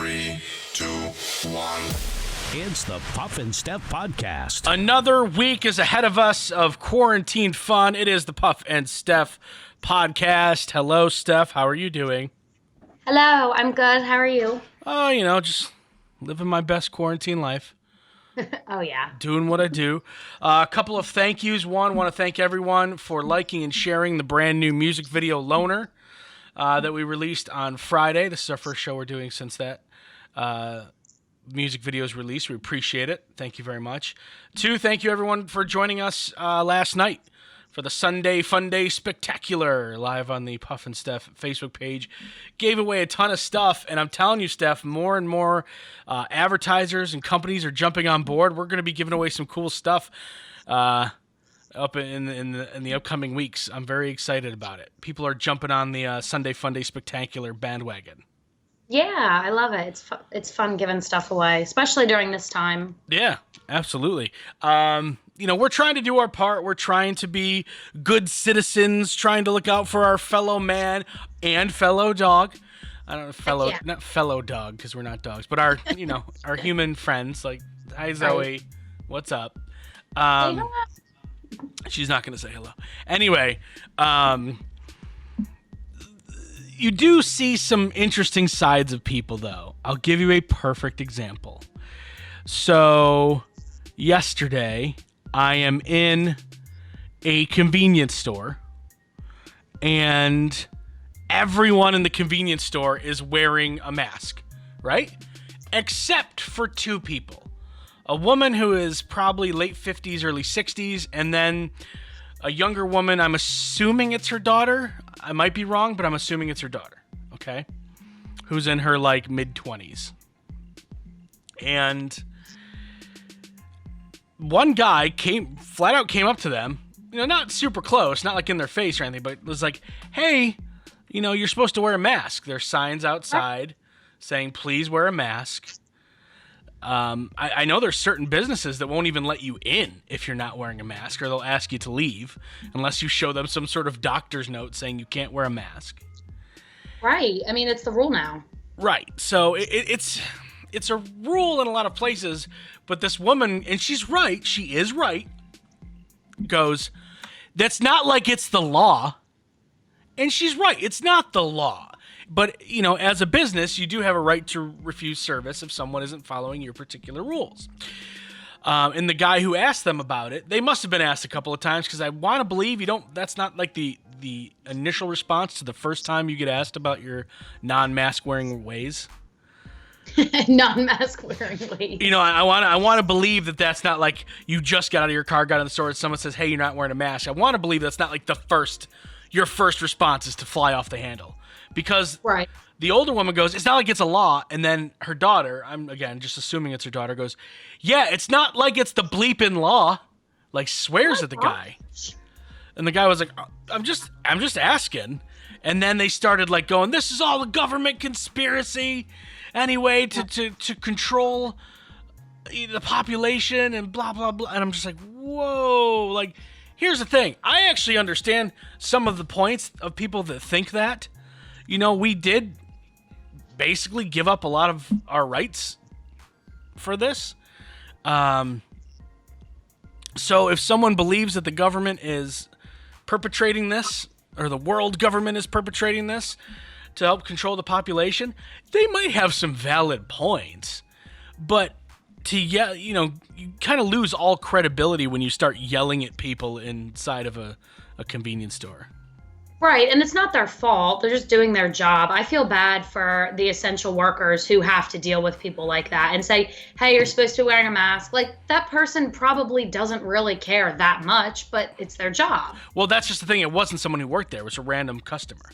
3, 2, 1. It's the Puff and Steph podcast. Another week is ahead of us of quarantine fun. It is the Puff and Steph podcast. Hello, Steph. How are you doing? Hello, I'm good. How are you? Oh, just living my best quarantine life. Oh, yeah. Doing what I do. A couple of thank yous. One, want to thank everyone for liking and sharing the brand new music video Loner that we released on Friday. This is our first show we're doing since that music video is released. We appreciate it. Thank you very much. Two, thank you everyone for joining us last night for the Sunday Fun Day Spectacular live on the Puff and Steph Facebook page. Gave away a ton of stuff, and I'm telling you, Steph, more and more advertisers and companies are jumping on board. We're going to be giving away some cool stuff up in the upcoming weeks. I'm very excited about it. People are jumping on the Sunday Fun Day Spectacular bandwagon. Yeah, I love it. It's fun giving stuff away, especially during this time. Yeah, absolutely. We're trying to do our part. We're trying to be good citizens, trying to look out for our fellow man and fellow dog. I don't know, not fellow dog because we're not dogs, but our, our human friends. Like, hi Zoe, Right. what's up? You know what? She's not going to say hello. Anyway, you do see some interesting sides of people, though. I'll give you a perfect example. So, yesterday, I am in a convenience store, and everyone in the convenience store is wearing a mask, right? Except for two people. A woman who is probably late 50s, early 60s, and then a younger woman, I'm assuming it's her daughter. I might be wrong, but I'm assuming it's her daughter, okay? Who's in her, mid-20s. And one guy flat out came up to them, not super close, not like in their face or anything, but was like, hey, you're supposed to wear a mask. There's signs outside saying, please wear a mask. I know there's certain businesses that won't even let you in if you're not wearing a mask, or they'll ask you to leave unless you show them some sort of doctor's note saying you can't wear a mask. Right. I mean, it's the rule now. Right. So it's a rule in a lot of places, but this woman, and she's right, she is right, goes, that's not like it's the law. And she's right, it's not the law. But, as a business, you do have a right to refuse service if someone isn't following your particular rules. And the guy who asked them about it, they must have been asked a couple of times, because I want to believe that's not like the initial response to the first time you get asked about your non-mask wearing ways. Non-mask wearing ways. I want to believe that's not like you just got out of your car, got in the store, and someone says, hey, you're not wearing a mask. I want to believe that's not like your first response is to fly off the handle. Because right. The older woman goes, it's not like it's a law. And then her daughter, I'm, again, just assuming it's her daughter, goes, yeah, it's not like it's the bleeping law. Like, swears at the guy. And the guy was like, I'm just asking. And then they started going, this is all a government conspiracy anyway to control the population and blah, blah, blah. And I'm just like, whoa. Here's the thing. I actually understand some of the points of people that think that. We did basically give up a lot of our rights for this. So if someone believes that the government is perpetrating this, or the world government is perpetrating this to help control the population, they might have some valid points. But you kind of lose all credibility when you start yelling at people inside of a convenience store. Right, and it's not their fault. They're just doing their job. I feel bad for the essential workers who have to deal with people like that and say, hey, you're supposed to be wearing a mask. That person probably doesn't really care that much, but it's their job. Well, that's just the thing. It wasn't someone who worked there. It was a random customer.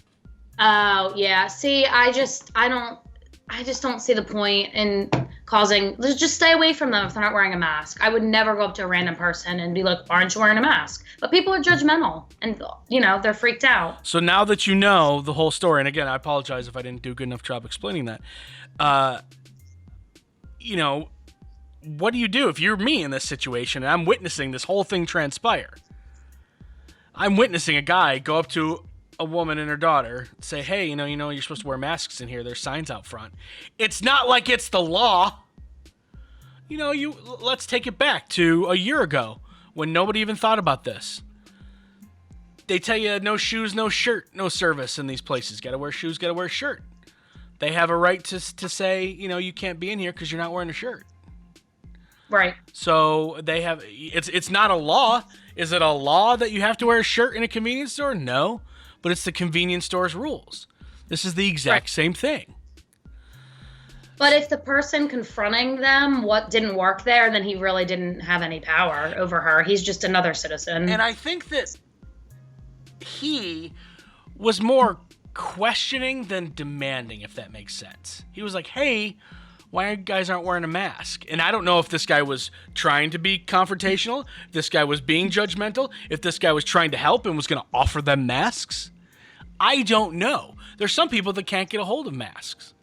Oh, yeah. See, I just don't see the point in just stay away from them if they're not wearing a mask. I would never go up to a random person and be like, why aren't you wearing a mask? But people are judgmental and, they're freaked out. So now that you know the whole story, and again, I apologize if I didn't do a good enough job explaining that, what do you do if you're me in this situation and I'm witnessing this whole thing transpire? I'm witnessing a guy go up to a woman and her daughter, say, hey, you're supposed to wear masks in here. There's signs out front. It's not like it's the law. Let's take it back to a year ago when nobody even thought about this. They tell you no shoes, no shirt, no service in these places. Got to wear shoes, got to wear a shirt. They have a right to say, you can't be in here because you're not wearing a shirt. Right. So they have, it's not a law. Is it a law that you have to wear a shirt in a convenience store? No, but it's the convenience store's rules. This is the exact same thing. But if the person confronting them didn't work there, then he really didn't have any power over her. He's just another citizen. And I think that he was more questioning than demanding, if that makes sense. He was like, hey, why you guys aren't wearing a mask? And I don't know if this guy was trying to be confrontational, if this guy was being judgmental, if this guy was trying to help and was going to offer them masks. I don't know. There's some people that can't get a hold of masks,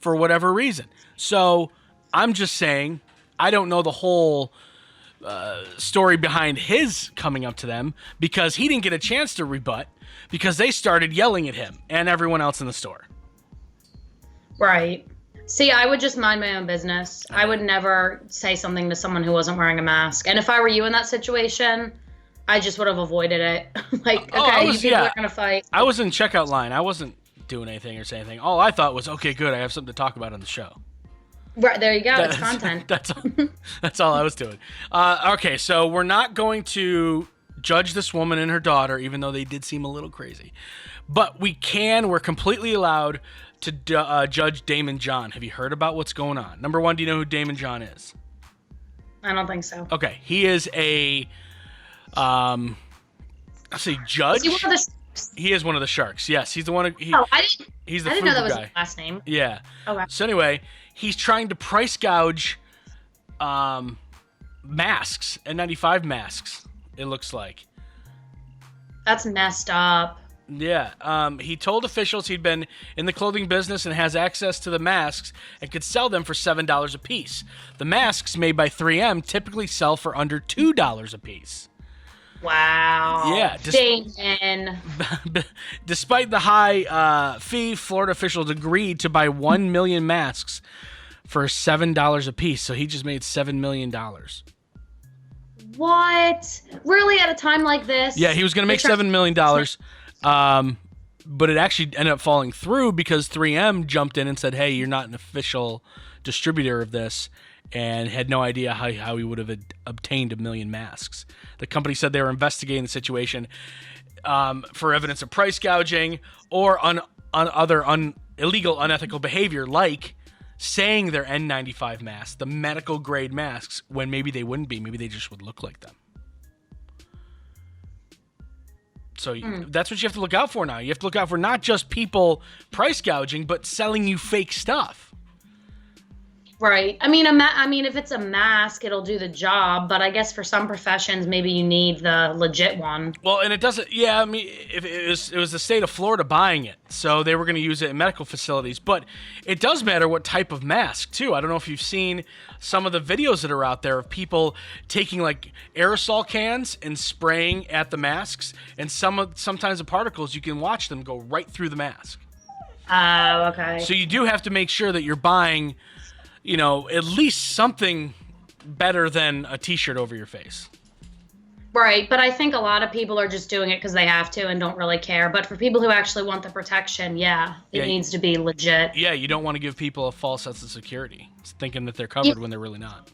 for whatever reason. So I'm just saying, I don't know the whole story behind his coming up to them, because he didn't get a chance to rebut because they started yelling at him and everyone else in the store. Right. See, I would just mind my own business. I would never say something to someone who wasn't wearing a mask. And if I were you in that situation, I just would have avoided it. You people are going to fight. I was in checkout line. I wasn't doing anything or saying anything. All I thought was, okay, good, I have something to talk about on the show. Right, there you go. It's content. That's all I was doing. Okay, so we're not going to judge this woman and her daughter, even though they did seem a little crazy. But we're completely allowed to judge Damon John. Have you heard about what's going on? Number one, do you know who Damon John is? I don't think so. Okay, he is a, judge. Is he one of the Sharks? He is one of the Sharks. Yes, he's the one. He's the I didn't know that was guy. his last name. Yeah. Okay. So anyway, he's trying to price gouge masks, N95 masks, it looks like. That's messed up. Yeah. He told officials he'd been in the clothing business and has access to the masks and could sell them for $7 a piece. The masks made by 3M typically sell for under $2 a piece. Wow. Yeah. Damon. Despite the high fee, Florida officials agreed to buy 1 million masks for $7 a piece. So he just made $7 million. What? Really, at a time like this? Yeah, he was going to make $7 million. But it actually ended up falling through because 3M jumped in and said, hey, you're not an official distributor of this, and had no idea how he would have obtained 1 million masks. The company said they were investigating the situation for evidence of price gouging or other illegal, unethical behavior, like saying they're N95 masks, the medical grade masks, when maybe they wouldn't be. Maybe they just would look like them. So that's what you have to look out for now. You have to look out for not just people price gouging, but selling you fake stuff. Right. I mean, if it's a mask, it'll do the job. But I guess for some professions, maybe you need the legit one. Well, and it doesn't. Yeah, I mean, if it was the state of Florida buying it, so they were going to use it in medical facilities. But it does matter what type of mask too. I don't know if you've seen some of the videos that are out there of people taking like aerosol cans and spraying at the masks, and sometimes the particles, you can watch them go right through the mask. Oh, okay. So you do have to make sure that you're buying, at least something better than a t-shirt over your face. Right, but I think a lot of people are just doing it because they have to and don't really care. But for people who actually want the protection, it needs to be legit. Yeah, you don't want to give people a false sense of security, thinking that they're covered when they're really not.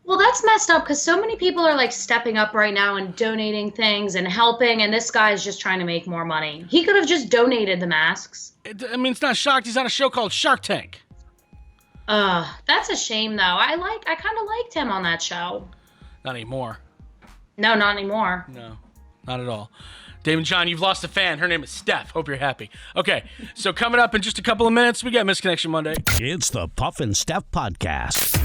Well, that's messed up because so many people are like stepping up right now and donating things and helping, and this guy is just trying to make more money. He could have just donated the masks. It's not shocked. He's on a show called Shark Tank. That's a shame though. I kind of liked him on that show. Not anymore. No, not anymore. No, not at all. Damon John, you've lost a fan. Her name is Steph. Hope you're happy. Okay, so coming up in just a couple of minutes, we got Misconnection Monday. It's the Puff and Steph Podcast.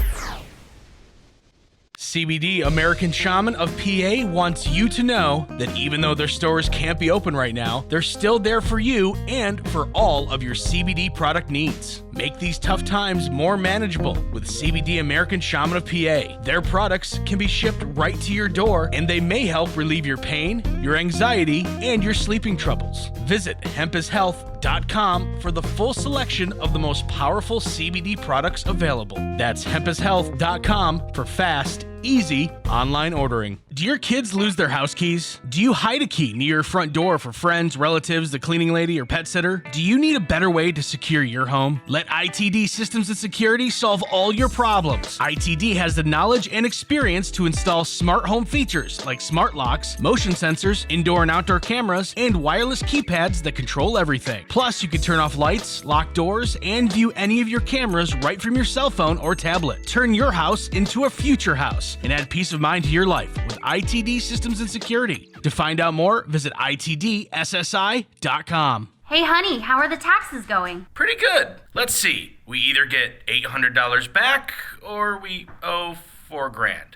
CBD American Shaman of PA wants you to know that even though their stores can't be open right now, they're still there for you and for all of your CBD product needs. Make these tough times more manageable with CBD American Shaman of PA. Their products can be shipped right to your door, and they may help relieve your pain, your anxiety, and your sleeping troubles. Visit hempishealth.com for the full selection of the most powerful CBD products available. That's hempishealth.com for fast, easy online ordering. Do your kids lose their house keys? Do you hide a key near your front door for friends, relatives, the cleaning lady, or pet sitter? Do you need a better way to secure your home? Let ITD Systems and Security solve all your problems. ITD has the knowledge and experience to install smart home features like smart locks, motion sensors, indoor and outdoor cameras, and wireless keypads that control everything. Plus, you can turn off lights, lock doors, and view any of your cameras right from your cell phone or tablet. Turn your house into a future house and add peace of mind to your life with ITD Systems and Security. To find out more, visit itdssi.com. Hey honey, how are the taxes going? Pretty good. Let's see. We either get $800 back or we owe $4,000.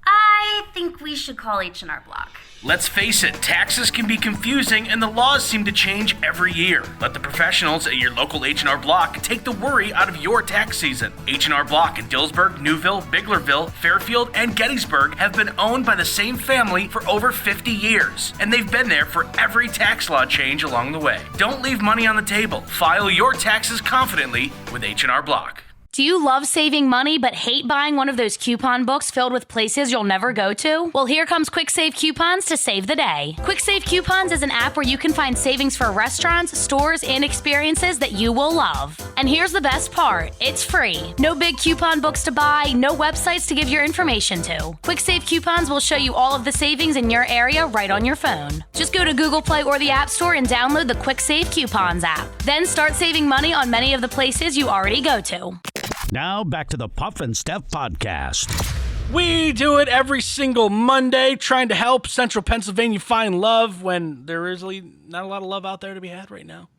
I think we should call H&R Block. Let's face it, taxes can be confusing and the laws seem to change every year. Let the professionals at your local H&R Block take the worry out of your tax season. H&R Block in Dillsburg, Newville, Biglerville, Fairfield, and Gettysburg have been owned by the same family for over 50 years, and they've been there for every tax law change along the way. Don't leave money on the table. File your taxes confidently with H&R Block. Do you love saving money but hate buying one of those coupon books filled with places you'll never go to? Well, here comes Quick Save Coupons to save the day. Quick Save Coupons is an app where you can find savings for restaurants, stores, and experiences that you will love. And here's the best part. It's free. No big coupon books to buy, no websites to give your information to. Quick Save Coupons will show you all of the savings in your area right on your phone. Just go to Google Play or the App Store and download the Quick Save Coupons app. Then start saving money on many of the places you already go to. Now back to the Puff and Steph podcast. We do it every single Monday, trying to help Central Pennsylvania find love when there is not a lot of love out there to be had right now.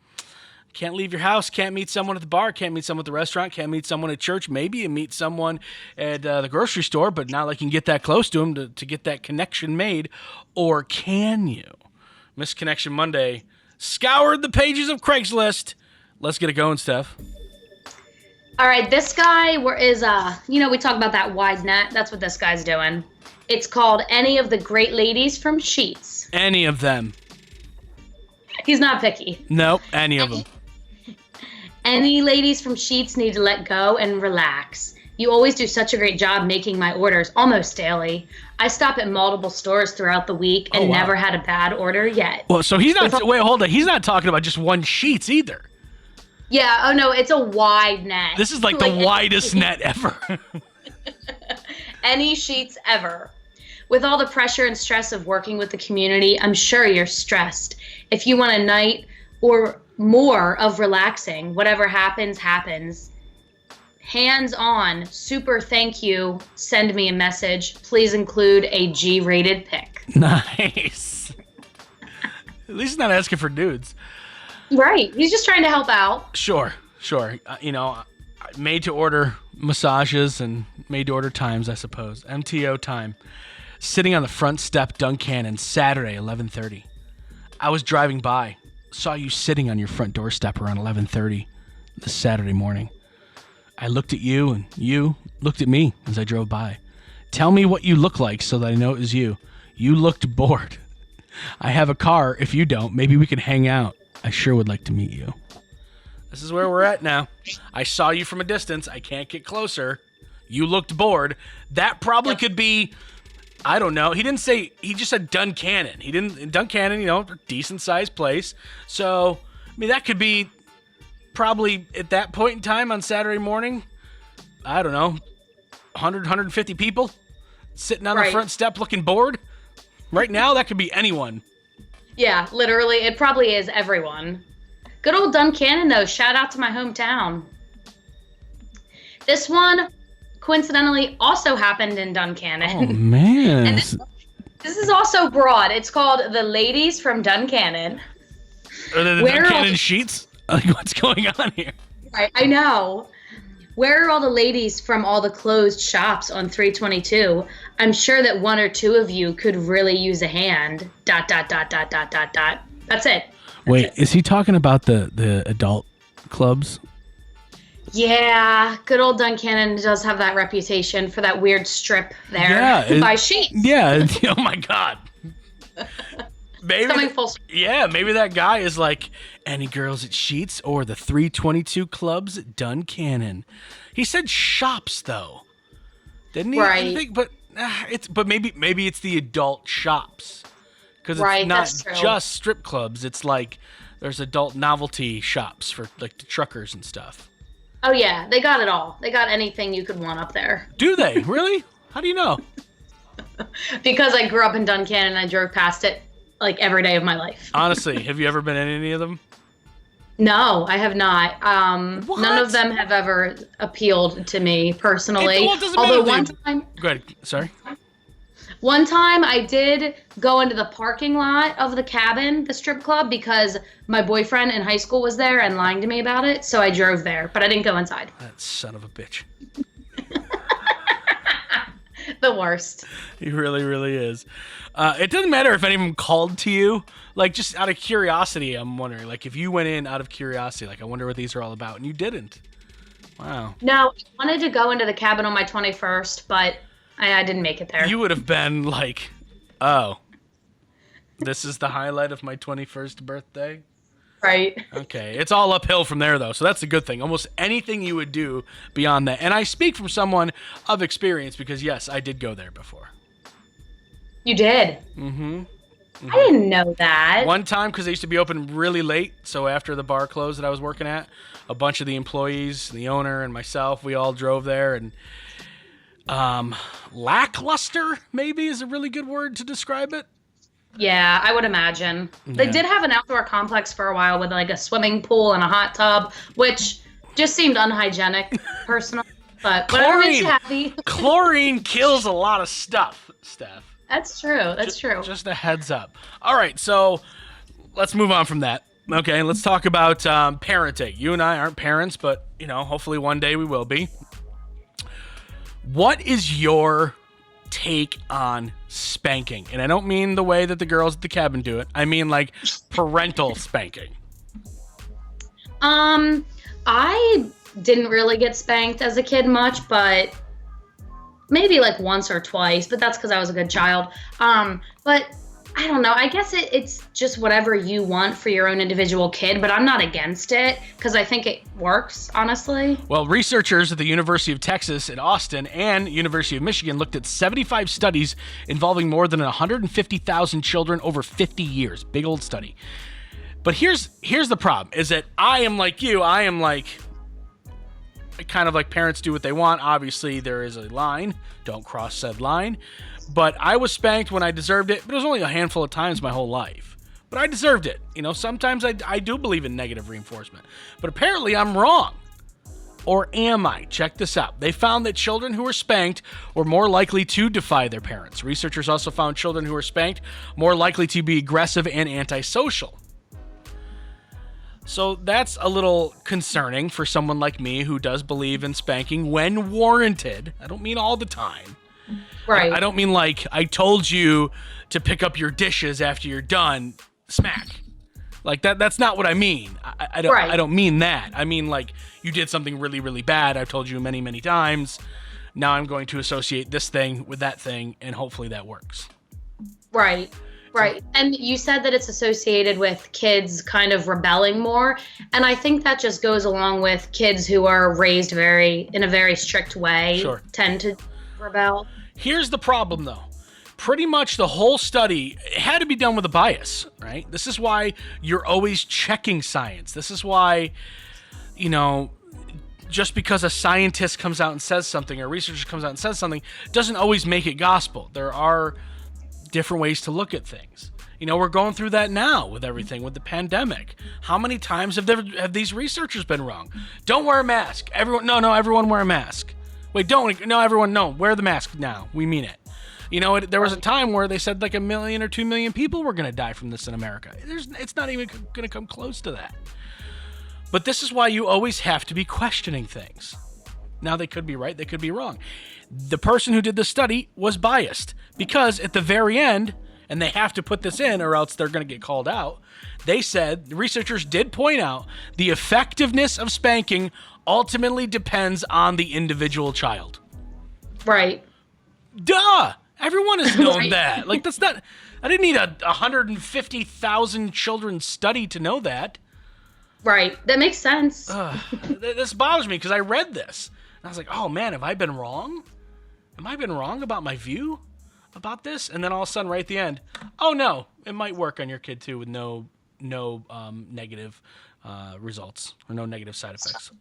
Can't leave your house, can't meet someone at the bar, can't meet someone at the restaurant, can't meet someone at church. Maybe you meet someone at the grocery store, but not like you can get that close to them to get that connection made. Or can you? Misconnection Monday scoured the pages of Craigslist. Let's get it going, Steph. All right, this guy is, we talk about that wide net. That's what this guy's doing. It's called Any of the Great Ladies from Sheets. Any of them. He's not picky. Nope, any of them. Any ladies from Sheets need to let go and relax. You always do such a great job making my orders almost daily. I stop at multiple stores throughout the week and never had a bad order yet. Well, so he's not, wait, hold on. He's not talking about just one Sheets either. Yeah, oh no, it's a wide net. This is like the widest net ever. Any sheets ever. With all the pressure and stress of working with the community, I'm sure you're stressed. If you want a night or more of relaxing, whatever happens, happens. Hands on, super thank you, send me a message. Please include a G-rated pic. Nice. At least he's not asking for nudes. Right. He's just trying to help out. Sure. Made to order massages and made to order times, I suppose. MTO time. Sitting on the front step, Duncannon, Saturday, 11:30. I was driving by, saw you sitting on your front doorstep around 11:30 this Saturday morning. I looked at you and you looked at me as I drove by. Tell me what you look like so that I know it was you. You looked bored. I have a car. If you don't, maybe we can hang out. I sure would like to meet you. This is where we're at now. I saw you from a distance. I can't get closer. You looked bored. That probably could be, I don't know. He didn't say, he just said Duncannon. Duncannon, a decent sized place. So, that could be probably at that point in time on Saturday morning, I don't know, 100, 150 people sitting on the front step looking bored. Right now, that could be anyone. Yeah, literally, it probably is everyone. Good old Duncannon, though. Shout out to my hometown. This one, coincidentally, also happened in Duncannon. Oh, man. And this is also broad. It's called The Ladies from Duncannon. Are they the Duncannon sheets? Like, what's going on here? Right, I know. Where are all the ladies from all the closed shops on 322? I'm sure that one or two of you could really use a hand. ... That's it. Wait, is he talking about the adult clubs? Yeah, good old Duncannon does have that reputation for that weird strip there by Sheets. Yeah, oh my God. Maybe, Coming full circle. Yeah, maybe that guy is like, any girls at Sheets or the 322 clubs at Duncannon. He said shops though, didn't he? Right. I think, but maybe it's the adult shops because Right, it's not that's true. just strip clubs. It's like there's adult novelty shops for like the truckers and stuff. Oh yeah, they got it all. They got anything you could want up there. Do they really? How do you know? Because I grew up in Duncannon and I drove past it like every day of my life. Honestly, have you ever been in any of them? No, I have not. What? None of them have ever appealed to me personally. Well, it doesn't Although matter, Go ahead. Sorry. one time I did go into the parking lot of the cabin, the strip club, because my boyfriend in high school was there and lying to me about it. So I drove there, but I didn't go inside. That son of a bitch. The worst. He really, really is. It doesn't matter if anyone called to you. Like, just out of curiosity, I'm wondering. Like, if you went in out of curiosity, like, I wonder what these are all about, and you didn't. Wow. No, I wanted to go into the cabin on my 21st, but I didn't make it there. You would have been like, oh, this is the highlight of my 21st birthday? Right. Okay. It's all uphill from there, though, so that's a good thing. Almost anything you would do beyond that. And I speak from someone of experience because, yes, I did go there before. You did? Mm-hmm. I didn't know that. One time, because they used to be open really late, so after the bar closed that I was working at, a bunch of the employees, the owner, and myself, we all drove there, and lackluster, maybe, is a really good word to describe it. Yeah, I would imagine. They did have an outdoor complex for a while with like a swimming pool and a hot tub, which just seemed unhygienic, personally. But whatever makes you happy. Chlorine kills a lot of stuff, Steph. That's true. That's true. Just a heads up. All right, so let's move on from that. Okay, let's talk about parenting. You and I aren't parents, but, you know, hopefully one day we will be. What is your take on spanking? And I don't mean the way that the girls at the cabin do it. I mean, like, parental spanking. I didn't really get spanked as a kid much, but maybe like once or twice, but that's because I was a good child. But I don't know. I guess it's just whatever you want for your own individual kid, but I'm not against it because I think it works, honestly. Well, researchers at the University of Texas at Austin and University of Michigan looked at 75 studies involving more than 150,000 children over 50 years. Big old study. But here's the problem, is that I am like you. I am like, kind of like parents do what they want. Obviously, there is a line. Don't cross said line. But I was spanked when I deserved it, but it was only a handful of times my whole life. But I deserved it. You know, sometimes I do believe in negative reinforcement. But apparently I'm wrong. Or am I? Check this out. They found that children who were spanked were more likely to defy their parents. Researchers also found children who were spanked more likely to be aggressive and antisocial. So that's a little concerning for someone like me who does believe in spanking when warranted. I don't mean all the time. Right. I don't mean like, I told you to pick up your dishes after you're done, smack. Like that's not what I mean. I don't mean that. I mean like, you did something really, really bad. I've told you many, many times. Now I'm going to associate this thing with that thing, and hopefully that works. Right. Right. And you said that it's associated with kids kind of rebelling more. And I think that just goes along with kids who are raised in a very strict way, tend to rebel. Here's the problem, though. Pretty much the whole study had to be done with a bias, right? This is why you're always checking science. This is why, you know, just because a scientist comes out and says something or a researcher comes out and says something doesn't always make it gospel. There are different ways to look at things. You know, we're going through that now with everything, with the pandemic. How many times have these researchers been wrong? Don't wear a mask. Everyone wear a mask. Wait, wear the mask now. We mean it. You know, there was a time where they said like 1 million or 2 million people were going to die from this in America. It's not even going to come close to that. But this is why you always have to be questioning things. Now, they could be right, they could be wrong. The person who did the study was biased because at the very end, and they have to put this in or else they're going to get called out, they said, the researchers did point out, the effectiveness of spanking ultimately depends on the individual child. Right. Duh! Everyone has known Right. that. Like, that's not... I didn't need a 150,000 children study to know that. Right. That makes sense. This bothers me because I read this. And I was like, oh, man, have I been wrong? Am I been wrong about my view about this? And then all of a sudden, right at the end, oh, no, it might work on your kid, too, with no negative results or no negative side effects.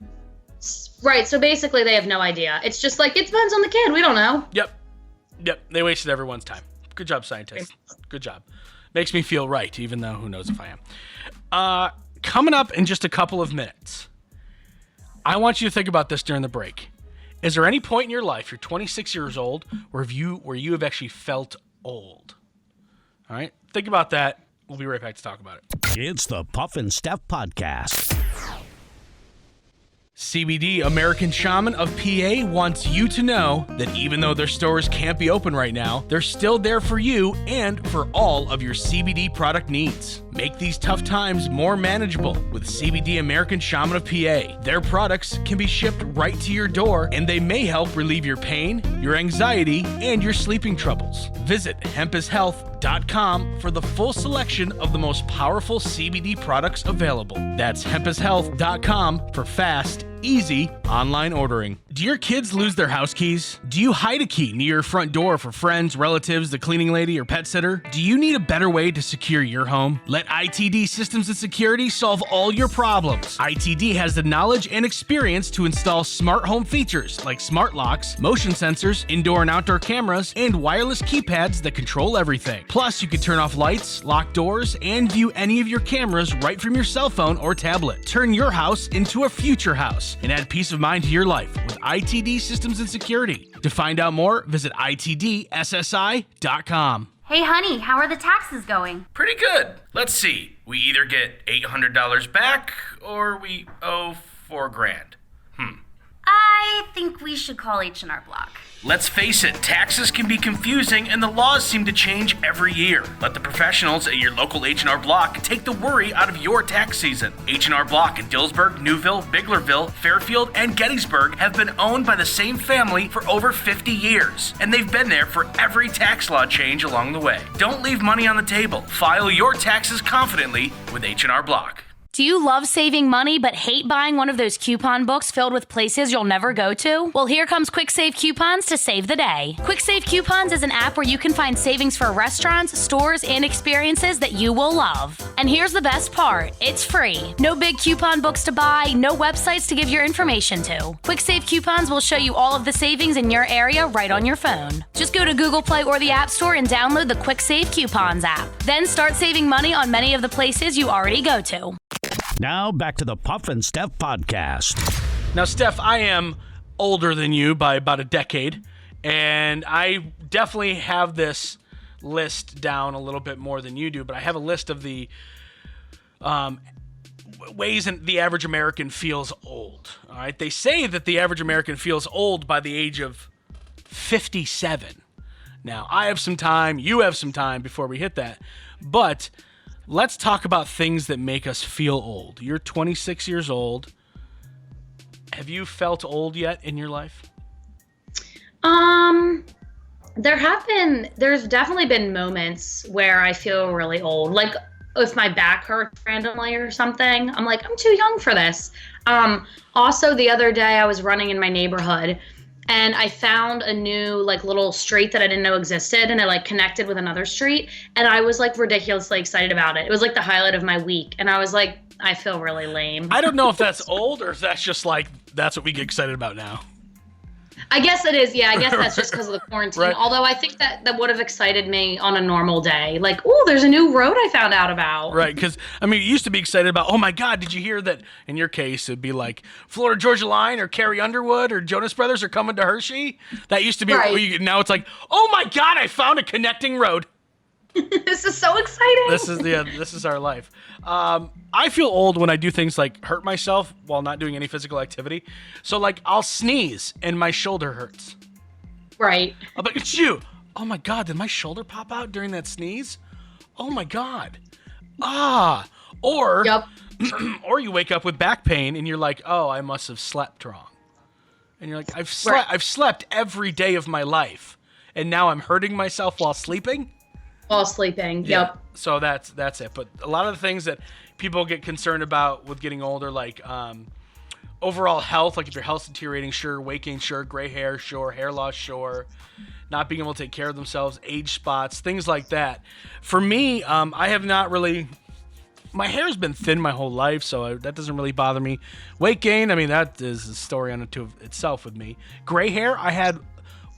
Right. So basically, they have no idea. It's just like, it depends on the kid. We don't know. Yep. They wasted everyone's time. Good job, scientists. Good job. Makes me feel right, even though who knows if I am. Coming up in just a couple of minutes, I want you to think about this during the break. Is there any point in your life, you're 26 years old, where you have actually felt old? All right? Think about that. We'll be right back to talk about it. It's the Puff and Steph Podcast. CBD American Shaman of PA wants you to know that even though their stores can't be open right now, they're still there for you and for all of your CBD product needs. Make these tough times more manageable with CBD American Shaman of PA. Their products can be shipped right to your door, and they may help relieve your pain, your anxiety, and your sleeping troubles. Visit hempishealth.com for the full selection of the most powerful CBD products available. That's hempishealth.com for fast, easy online ordering. Do your kids lose their house keys? Do you hide a key near your front door for friends, relatives, the cleaning lady, or pet sitter? Do you need a better way to secure your home? Let ITD Systems and Security solve all your problems. ITD has the knowledge and experience to install smart home features like smart locks, motion sensors, indoor and outdoor cameras, and wireless keypads that control everything. Plus, you can turn off lights, lock doors, and view any of your cameras right from your cell phone or tablet. Turn your house into a future house and add peace of mind to your life with ITD Systems and Security. To find out more, visit itdssi.com. Hey, honey, how are the taxes going? Pretty good. Let's see. We either get $800 back or we owe $4,000. I think we should call H&R Block. Let's face it, taxes can be confusing and the laws seem to change every year. Let the professionals at your local H&R Block take the worry out of your tax season. H&R Block in Dillsburg, Newville, Biglerville, Fairfield, and Gettysburg have been owned by the same family for over 50 years, and they've been there for every tax law change along the way. Don't leave money on the table. File your taxes confidently with H&R Block. Do you love saving money but hate buying one of those coupon books filled with places you'll never go to? Well, here comes Quick Save Coupons to save the day. Quick Save Coupons is an app where you can find savings for restaurants, stores, and experiences that you will love. And here's the best part. It's free. No big coupon books to buy, no websites to give your information to. Quick Save Coupons will show you all of the savings in your area right on your phone. Just go to Google Play or the App Store and download the Quick Save Coupons app. Then start saving money on many of the places you already go to. Now back to the Puff and Steph Podcast. Now, Steph, I am older than you by about a decade, and I definitely have this list down a little bit more than you do, but I have a list of the ways the average American feels old. All right, they say that the average American feels old by the age of 57. Now, I have some time, you have some time before we hit that, but let's talk about things that make us feel old. You're 26 years old. Have you felt old yet in your life? There's definitely been moments where I feel really old. Like if my back hurts randomly or something, I'm like, I'm too young for this. Also the other day I was running in my neighborhood and I found a new like little street that I didn't know existed, and it like connected with another street, and I was like ridiculously excited about it. It was like the highlight of my week, and I was like, I feel really lame. I don't know if that's old or if that's just like that's what we get excited about now. I guess it is. Yeah, I guess that's just because of the quarantine. Right. Although I think that would have excited me on a normal day. Like, oh, there's a new road I found out about. Right, because, I mean, you used to be excited about, oh, my God, did you hear that? In your case, it'd be like Florida Georgia Line or Carrie Underwood or Jonas Brothers are coming to Hershey. That used to be, right. Now it's like, oh, my God, I found a connecting road. This is so exciting. This is our life. I feel old when I do things like hurt myself while not doing any physical activity. So like I'll sneeze and my shoulder hurts. Right. I'm like, it's you. Oh my God, did my shoulder pop out during that sneeze? Oh my God. Or Yep. or you wake up with back pain and you're like, oh, I must have slept wrong. And you're like, I've slept every day of my life, and now I'm hurting myself while sleeping. While sleeping. Yeah. Yep. So that's it. But a lot of the things that people get concerned about with getting older, like overall health, like if your health's deteriorating, sure, weight gain, sure, gray hair, sure, hair loss, sure, not being able to take care of themselves, age spots, things like that. For me, I have not really. My hair's been thin my whole life, so that doesn't really bother me. Weight gain, I mean, that is a story unto itself with me. Gray hair, I had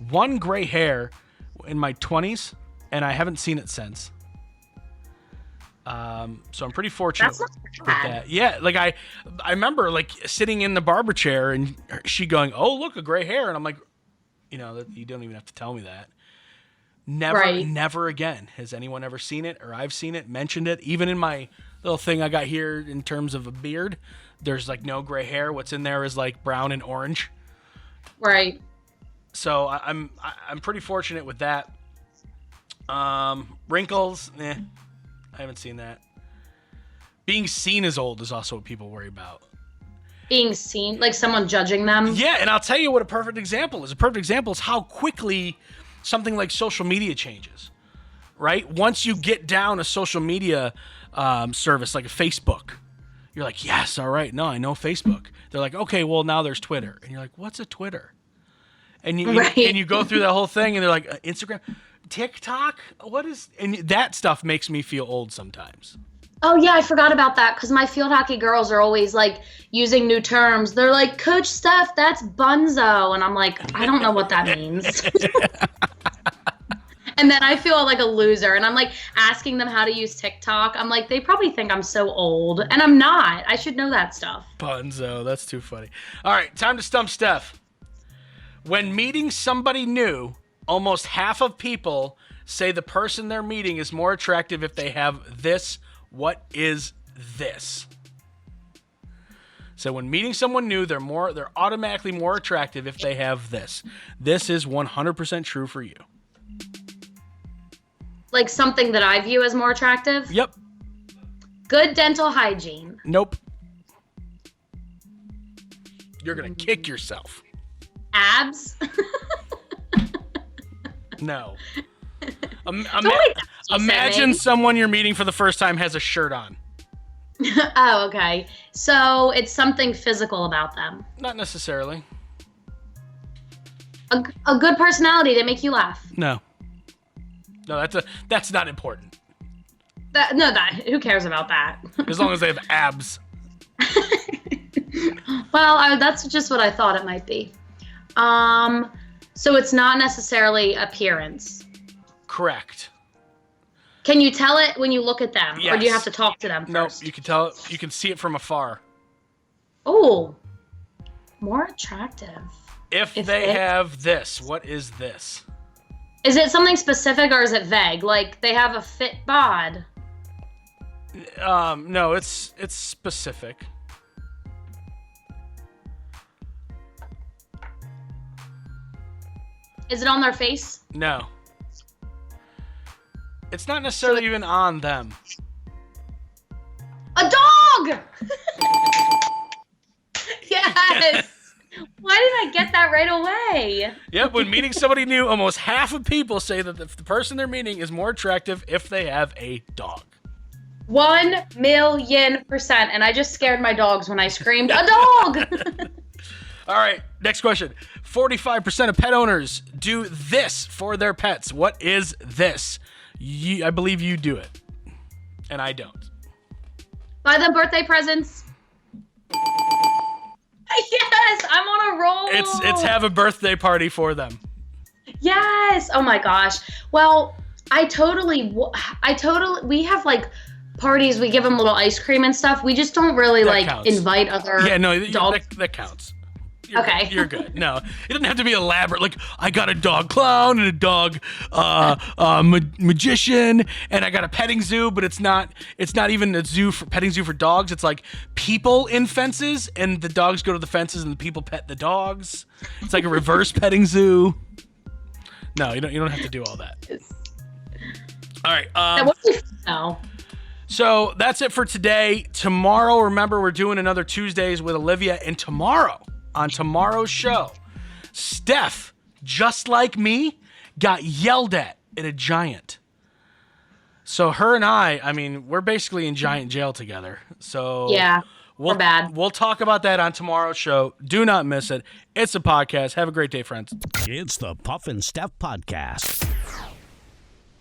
one gray hair in my 20s, and I haven't seen it since. So I'm pretty fortunate with that. Yeah, like I remember like sitting in the barber chair and she going, "Oh, look, a gray hair," and I'm like, you don't even have to tell me that. Never again has anyone ever seen it, or I've seen it, mentioned it. Even in my little thing I got here in terms of a beard, there's like no gray hair. What's in there is like brown and orange. Right. So I'm pretty fortunate with that. Wrinkles, I haven't seen that. Being seen as old is also what people worry about. Being seen, like someone judging them. Yeah, and I'll tell you what a perfect example is. A perfect example is how quickly something like social media changes, right? Once you get down a social media service like a Facebook, you're like, yes, all right, no, I know Facebook. They're like, okay, well, now there's Twitter. And you're like, what's a Twitter? And you go through that whole thing, and they're like, Instagram, TikTok, what is... And that stuff makes me feel old sometimes. Oh, yeah, I forgot about that because my field hockey girls are always, like, using new terms. They're like, Coach Steph, that's bunzo. And I'm like, I don't know what that means. And then I feel like a loser. And I'm, like, asking them how to use TikTok. I'm like, they probably think I'm so old. And I'm not. I should know that stuff. Bunzo, that's too funny. All right, time to stump Steph. When meeting somebody new, almost half of people say the person they're meeting is more attractive if they have this. What is this? So when meeting someone new, they're automatically more attractive if they have this. This is 100% true for you. Like something that I view as more attractive? Yep. Good dental hygiene. Nope. You're going to kick yourself. Abs? No. Imagine someone you're meeting for the first time has a shirt on. Oh, okay. So it's something physical about them. Not necessarily. A good personality to make you laugh. No, that's not important. Who cares about that? As long as they have abs. Well, that's just what I thought it might be. So it's not necessarily appearance. Correct. Can you tell it when you look at them? Yes. Or do you have to talk to them first? No, you can tell it. You can see it from afar. Oh, more attractive. If they have this, what is this? Is it something specific or is it vague? Like they have a fit bod? No, it's specific. Is it on their face? No. It's not necessarily even on them. A dog! Yes! Why didn't I get that right away? Yep, when meeting somebody new, almost half of people say that the person they're meeting is more attractive if they have a dog. 1,000,000%. And I just scared my dogs when I screamed, a dog! All right, next question. 45% of pet owners do this for their pets. What is this? I believe you do it, and I don't. Buy them birthday presents. Yes, I'm on a roll. It's have a birthday party for them. Yes. Oh my gosh. Well, we have like parties. We give them little ice cream and stuff. We just don't really That counts. invite other Yeah, no, dogs. that counts. Okay. You're good. No, it doesn't have to be elaborate. Like, I got a dog clown and a dog magician, and I got a petting zoo, but it's not even a petting zoo for dogs. It's like people in fences, and the dogs go to the fences, and the people pet the dogs. It's like a reverse petting zoo. No, you don't have to do all that. All right. No. So that's it for today. Tomorrow, remember, we're doing another Tuesdays with Olivia. And tomorrow, on tomorrow's show, Steph, just like me, got yelled at a giant. So her and I mean, we're basically in giant jail together. So yeah, we're bad. We'll talk about that on tomorrow's show. Do not miss it. It's a podcast. Have a great day, friends. It's the Puff and Steph Podcast.